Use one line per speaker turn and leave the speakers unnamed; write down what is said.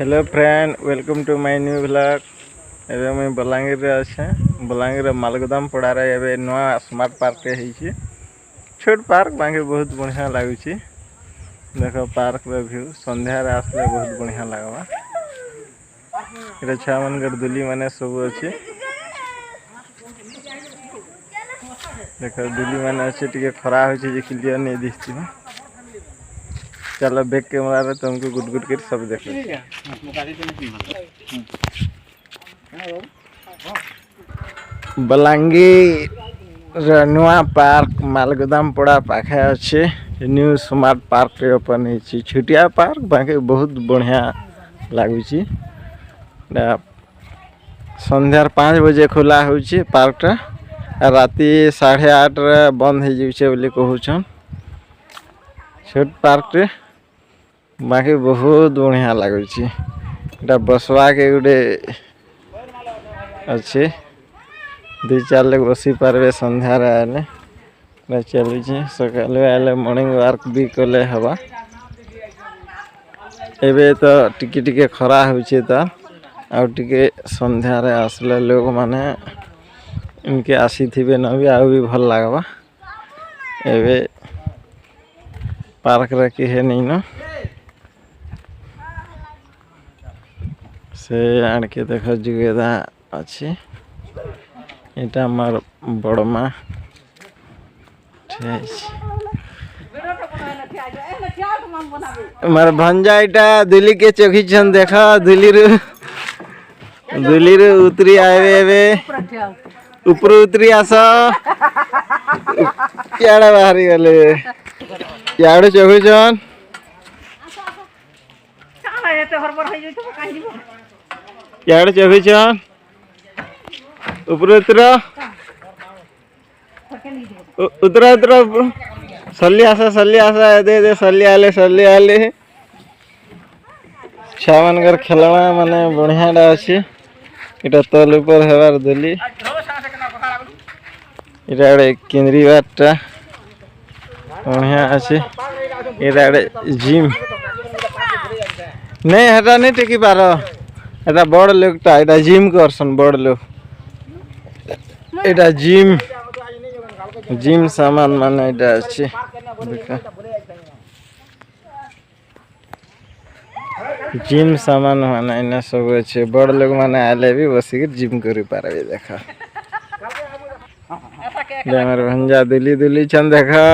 Hello friend, welcome to my new vlog. एबे मैं बलांगीर अच्छे बलांगीर मालगोदाम पड़ारे एबे नुआ स्मार्ट पार्क है। छोट पार्क बाकी बहुत बढ़िया लगुच। देख पार्क व्यू संध्यार आसले बहुत बढ़िया लगवा। ये छुआ मान दुली मैंने सब अच्छे देख दुली मैंने अच्छे टे खरा हो क्लीयर नहीं दिखती। चलो बैक कैमरा रे तुमको गुड गुड कर सब देख। बलांगीर नुआ पार्क मालगोदाम पड़ा पाखे अच्छे न्यू स्मार्ट पार्क ओपन है। छुटिया पार्क बाकी बहुत बढ़िया लगुच। संध्यार 5 बजे खुला हो पार्क राति 8:30 बंद हो कहून। छोट पार्क रे बाकी बहुत बढ़िया लगुच। बसवा के गोटे अच्छे 2-4 लोग बसी पारे संध्यार आए चलुच। सका आए मॉर्निंग वॉक भी कले हवा। एबे तो टिके टिके खरा होचे तो आउ टिके संध्यार आसले लोग माने इनके आसी थे न भी आउ भी भल लगवा। एबे पार्क रखी है नहीं न से आड़ के देख जुगेदा अच्छी इटा मार बड़ माँ मार भंजा इटा दिल्ली के चौकी छन देखा दिल्ली रे उतरी आवे ऊपर उतरी आस याड़ा बाहरी गले याड़े चौकी छन याड़े चौकी छन ऊपर उतरा उतरा उतरा सल्ली आसा दे सल्ली आले छुआ मान खेलना माने बढ़िया अच्छे। इटा तल ऊपर हेबार दिल्ली इटा गोटे केंद्रीय बारटा बढ़िया अच्छे। इटा गोटे जिम नहीं हेटा नहीं टेकी पार एटा बड़ लोगटा एटा जिम करसन बड़ लोग। एटा जिम सामान माने एटा अच्छे देखा जिम सामान माने इना सब अच्छे बड़ लोग माने आले भी बसिक जिम करि पारबे देखा। भंजा दिल्ली छन देखा।